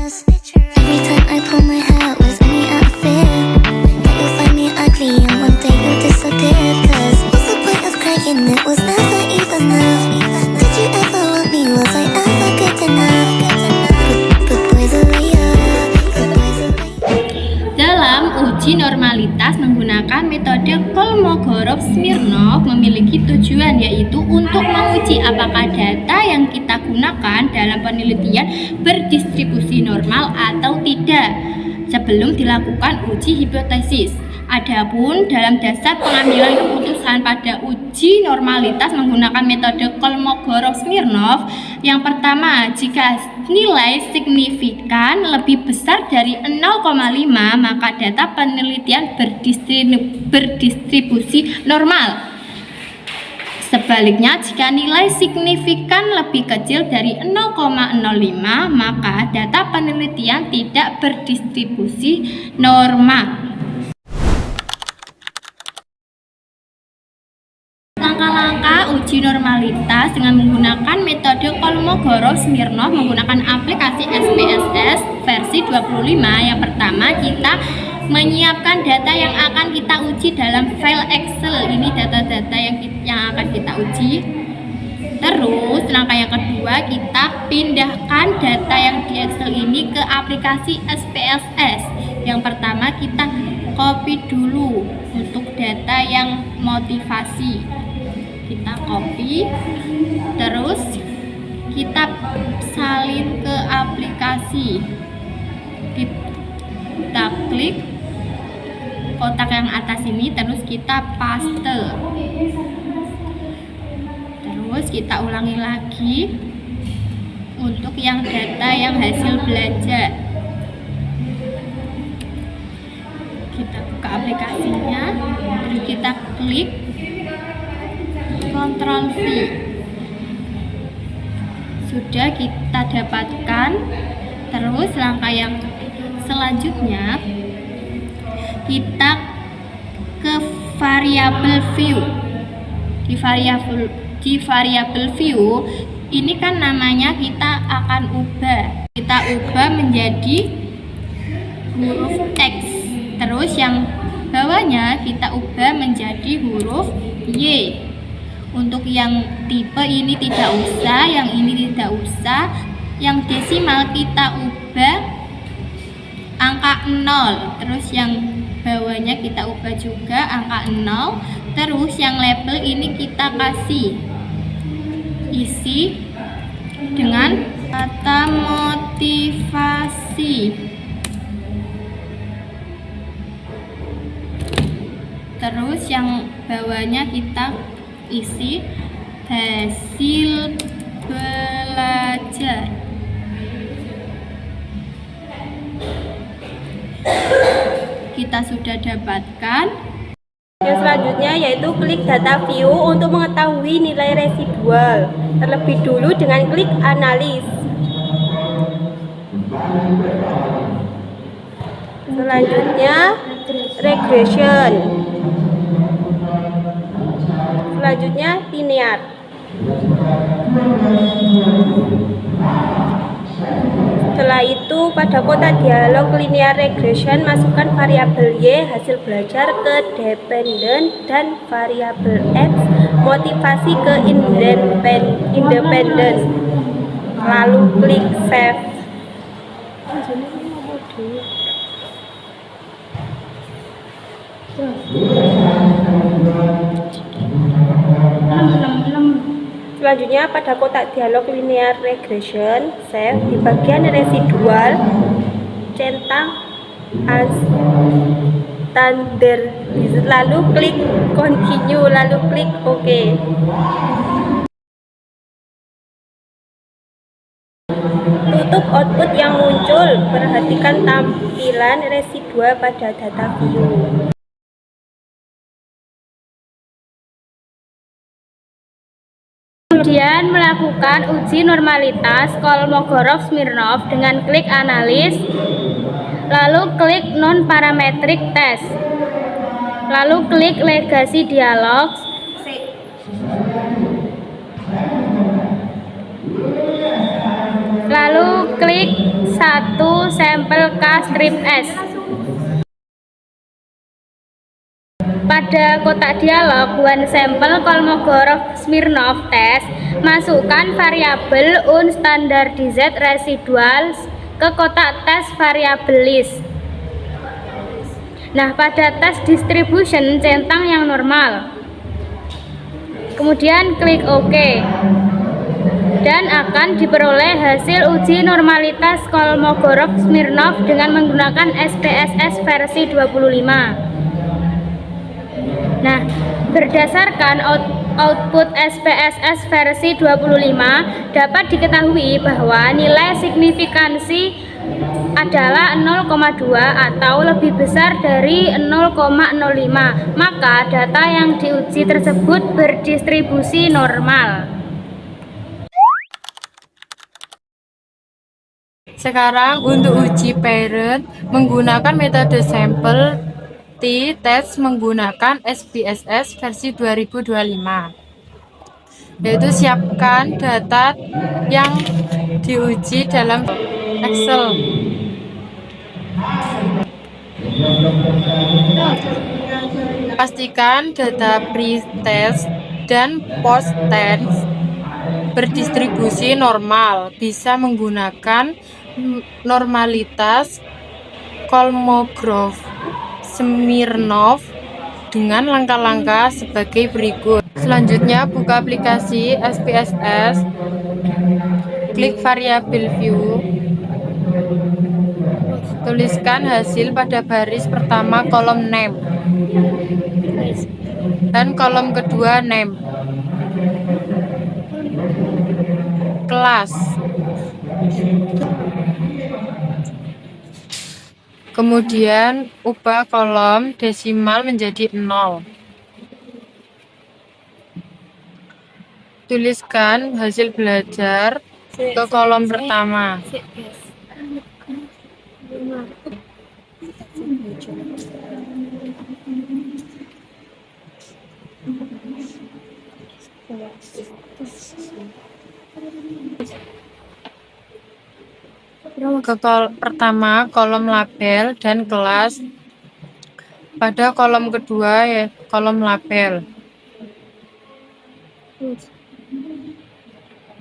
Every time I pull my hair was only out of fear that you'll find me ugly and one day you'll disappear. Cause what's the point of crying? It was never even enough. Did you ever want me? Was I ever good enough? But boys are real. Dalam uji normalitas menggunakan metode Kolmogorov-Smirnov memiliki tujuan, yaitu untuk menguji apakah data yang kita gunakan dalam penelitian berdistribusi normal atau tidak sebelum dilakukan uji hipotesis. Adapun dalam dasar pengambilan keputusan pada uji normalitas menggunakan metode Kolmogorov-Smirnov, yang pertama, jika nilai signifikan lebih besar dari 0,5 maka data penelitian berdistribusi normal. Sebaliknya, jika nilai signifikan lebih kecil dari 0,05 maka data penelitian tidak berdistribusi normal. Langkah-langkah uji normalitas dengan menggunakan metode Kolmogorov-Smirnov menggunakan aplikasi SPSS versi 25. Yang pertama, kita menyiapkan data yang akan kita uji dalam file Excel. Ini data-data yang akan kita uji. Terus langkah yang kedua, kita pindahkan data yang di Excel ini ke aplikasi SPSS. Yang pertama, kita copy dulu untuk data yang motivasi. Kita copy, terus kita salin ke aplikasi. Kita klik kotak yang atas ini, terus kita paste. Terus kita ulangi lagi untuk yang data yang hasil belajar. Kita buka aplikasinya, terus kita klik Ctrl V. Sudah kita dapatkan. Terus langkah yang selanjutnya, kita ke variabel view. Di variabel view ini kan namanya kita akan ubah. Kita ubah menjadi huruf X. Terus yang bawahnya kita ubah menjadi huruf Y. Untuk yang tipe ini tidak usah, yang ini tidak usah. Yang desimal kita ubah angka 0. Terus yang bawahnya kita ubah juga angka 0. Terus yang label ini kita kasih isi dengan kata motivasi. Terus yang bawahnya kita isi hasil belajar. Kita sudah dapatkan. Yang selanjutnya yaitu klik data view untuk mengetahui nilai residual. Terlebih dulu dengan klik analis. Selanjutnya regression. Selanjutnya linear. Setelah itu pada kotak dialog linear regression masukkan variabel Y hasil belajar ke dependent dan variabel X motivasi ke independent. Lalu klik save. Selanjutnya pada kotak dialog linear regression save di bagian residual centang as standard, lalu klik continue, lalu klik OK. Tutup output yang muncul. Perhatikan tampilan residual pada data view. Kemudian melakukan uji normalitas Kolmogorov-Smirnov dengan klik analis, lalu klik non-parametric test, lalu klik legacy dialog, lalu klik 1 sampel K strip S. Pada kotak dialog one sampel Kolmogorov-Smirnov test, masukkan variabel unstandardized residuals ke kotak tes variabel list. Nah, pada tes distribution centang yang normal. Kemudian klik OK. Dan akan diperoleh hasil uji normalitas Kolmogorov-Smirnov dengan menggunakan SPSS versi 25. Nah, berdasarkan output SPSS versi 25 dapat diketahui bahwa nilai signifikansi adalah 0,2 atau lebih besar dari 0,05. Maka data yang diuji tersebut berdistribusi normal. Sekarang untuk uji parent menggunakan metode sampel t-test menggunakan SPSS versi 2025, yaitu siapkan data yang diuji dalam Excel. Pastikan data pre-test dan post-test berdistribusi normal, bisa menggunakan normalitas Kolmogorov-Smirnov dengan langkah-langkah sebagai berikut. Selanjutnya, buka aplikasi SPSS, klik variabel view, tuliskan hasil pada baris pertama kolom name dan kolom kedua name. Kelas. Kemudian ubah kolom desimal menjadi 0. Tuliskan hasil belajar ke kolom pertama. Ke pertama kolom label dan kelas, pada kolom kedua ya kolom label.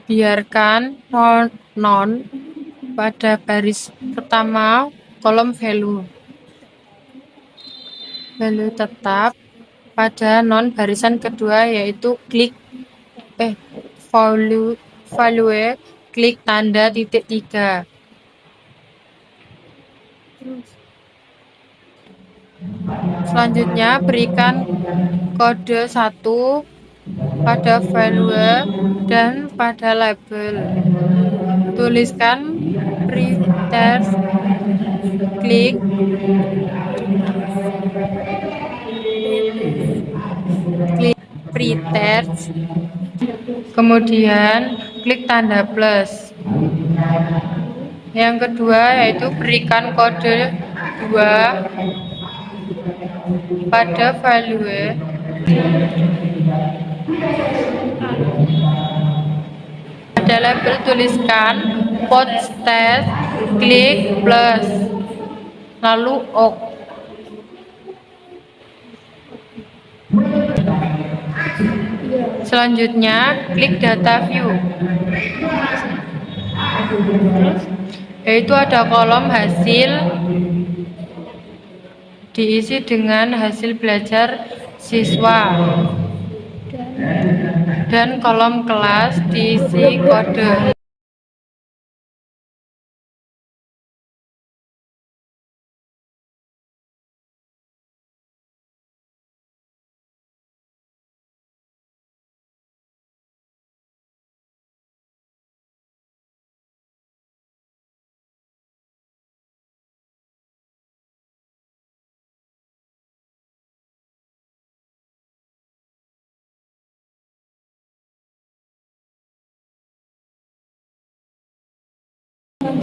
Biarkan non pada baris pertama kolom value tetap pada non barisan kedua, yaitu klik value klik tanda titik 3. Selanjutnya berikan kode 1 pada value dan pada label. Tuliskan pre-test, klik pre-test, kemudian klik tanda plus. Yang kedua yaitu berikan kode 2 pada value pada label, tuliskan post test, klik plus lalu OK. Selanjutnya klik data view, yaitu ada kolom hasil diisi dengan hasil belajar siswa dan kolom kelas diisi kode.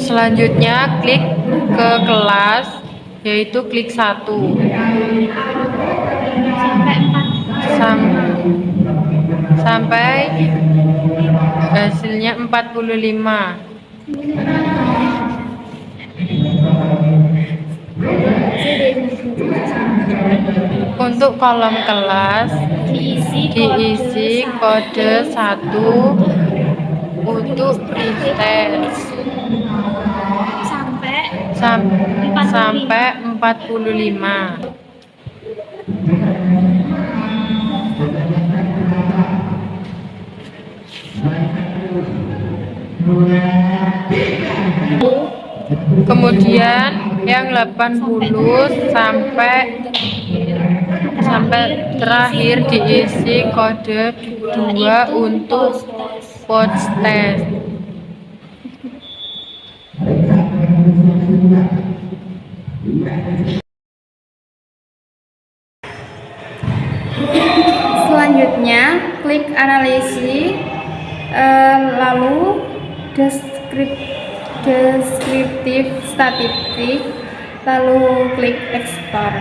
Selanjutnya klik ke kelas, yaitu klik 1 sampai hasilnya 45. Untuk kolom kelas diisi kode 1 untuk pretest sampai 45. Kemudian yang 80 sampai terakhir diisi kode 2 untuk post test. Selanjutnya, klik analisis, lalu deskriptif statistik, lalu klik ekspor.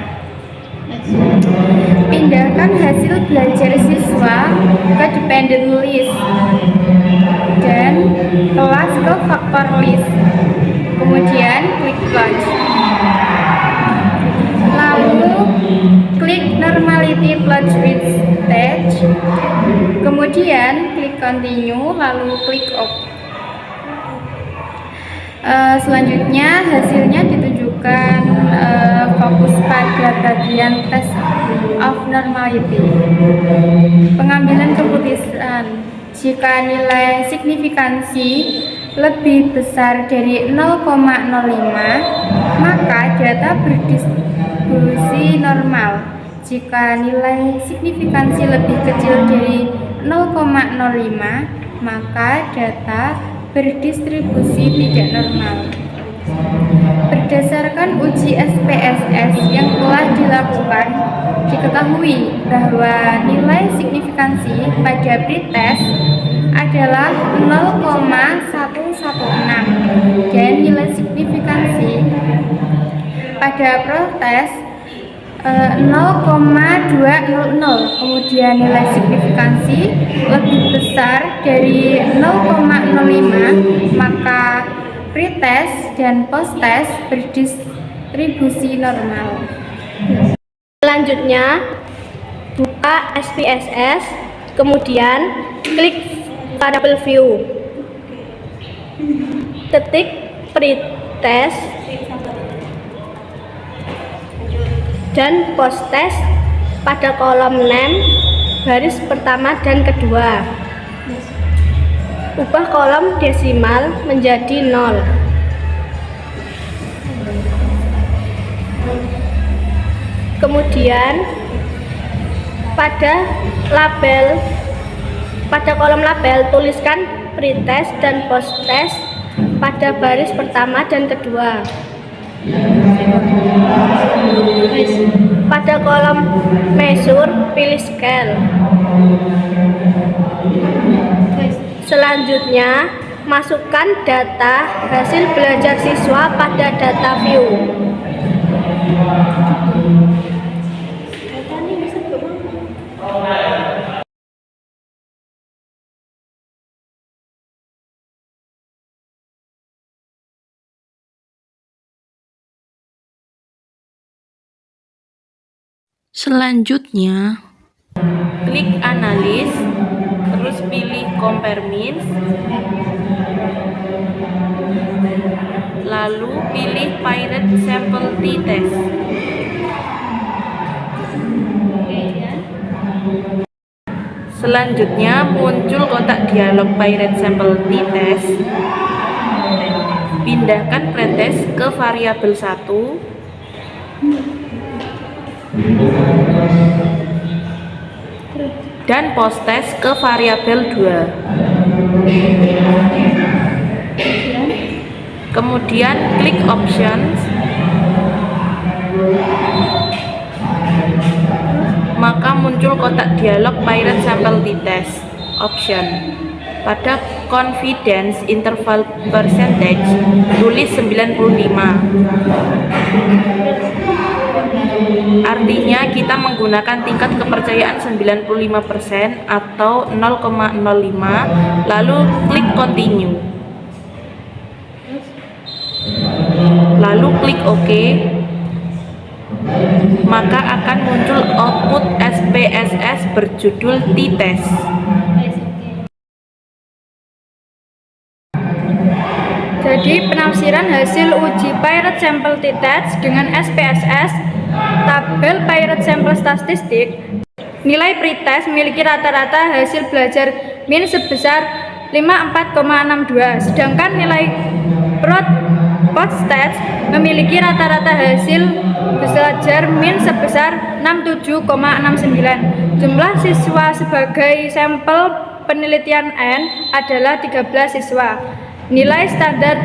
Pindahkan hasil belajar siswa ke dependent list dan kelas ke faktor list. Kemudian klik launch. Lalu klik normality plot with stage. Kemudian klik continue, lalu klik OK. Selanjutnya hasilnya ditunjukkan, fokus pada bagian test of normality. Pengambilan keputusan, jika nilai signifikansi lebih besar dari 0,05 maka data berdistribusi normal. Jika nilai signifikansi lebih kecil dari 0,05 maka data berdistribusi tidak normal. Berdasarkan uji SPSS yang telah dilakukan, diketahui bahwa nilai signifikansi pada pretest adalah 0,116 dan nilai signifikansi pada protest 0,200. Kemudian nilai signifikansi lebih besar dari 0,05 maka pretest dan posttest berdistribusi normal. Selanjutnya, buka SPSS, kemudian klik variable view, ketik pretest dan posttest pada kolom name baris pertama dan kedua. Ubah kolom desimal menjadi 0. Kemudian pada kolom label tuliskan pretest dan posttest pada baris pertama dan kedua. Pada kolom measure pilih scale. Selanjutnya masukkan data hasil belajar siswa pada data view. Selanjutnya, klik analis, terus pilih compare means, lalu pilih pirate sample t-test. Selanjutnya muncul kotak dialog pirate sample t-test. Pindahkan pretest ke variabel 1 dan posttest ke variabel 2. Kemudian klik options, maka muncul kotak dialog pirate sample t-test option. Pada confidence interval percentage tulis 95. Artinya kita menggunakan tingkat kepercayaan 95% atau 0,05, lalu klik continue. lalu klik OK, maka akan muncul output SPSS berjudul T-test. Jadi penafsiran hasil uji Pirate Sample T-test dengan SPSS, tabel Pirate Sample statistik, nilai pretest memiliki rata-rata hasil belajar min sebesar 54,62, sedangkan nilai posttest memiliki rata-rata hasil belajar min sebesar 67,69. Jumlah siswa sebagai sampel penelitian N adalah 13 siswa. Nilai standar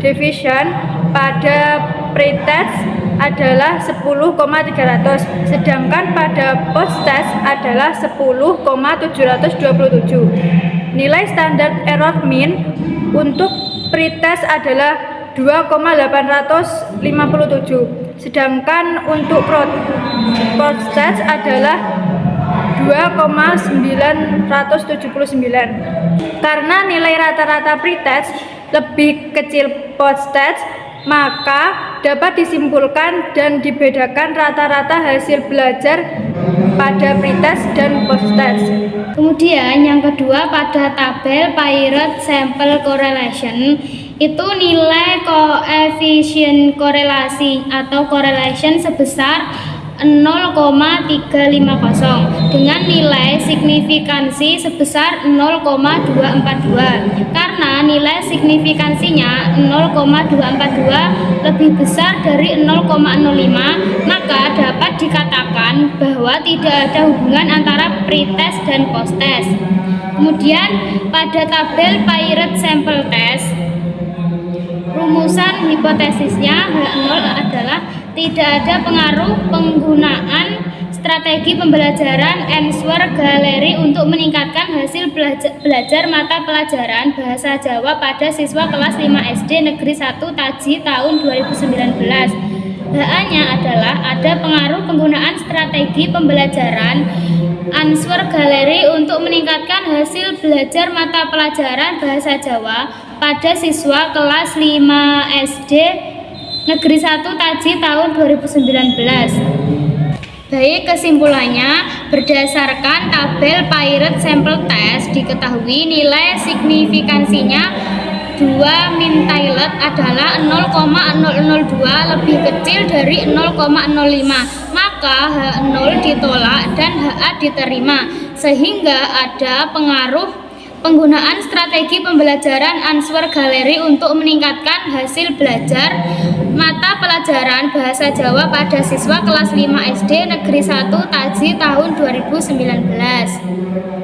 deviation pada pretest adalah 10,300, sedangkan pada posttest adalah 10,727. Nilai standar error mean untuk pretest adalah 2,857, sedangkan untuk posttest adalah 2,979. Karena nilai rata-rata pretest lebih kecil posttest, maka dapat disimpulkan dan dibedakan rata-rata hasil belajar pada pretest dan posttest. Kemudian yang kedua, pada tabel Pirate Sample Correlation itu nilai koefisien korelasi atau correlation sebesar 0,350 dengan nilai signifikansi sebesar 0,242. Karena nilai signifikansinya 0,242 lebih besar dari 0,05, maka dapat dikatakan bahwa tidak ada hubungan antara pretest dan posttest. Kemudian pada tabel Pirate Sample Test, rumusan hipotesisnya H0 adalah tidak ada pengaruh penggunaan strategi pembelajaran Answer Gallery untuk meningkatkan hasil belajar mata pelajaran Bahasa Jawa pada siswa kelas 5 SD Negeri 1 Taji tahun 2019. HA-nya adalah ada pengaruh penggunaan strategi pembelajaran Answer Gallery untuk meningkatkan hasil belajar mata pelajaran Bahasa Jawa pada siswa kelas 5 SD Negeri 1 Taji tahun 2019. Baik, kesimpulannya berdasarkan tabel Pirate Sample Test diketahui nilai signifikansinya 2 min Pilot adalah 0,002 lebih kecil dari 0,05, maka H0 ditolak dan HA diterima, sehingga ada pengaruh penggunaan strategi pembelajaran Answer Gallery untuk meningkatkan hasil belajar mata pelajaran Bahasa Jawa pada siswa kelas 5 SD Negeri 1 Taji tahun 2019.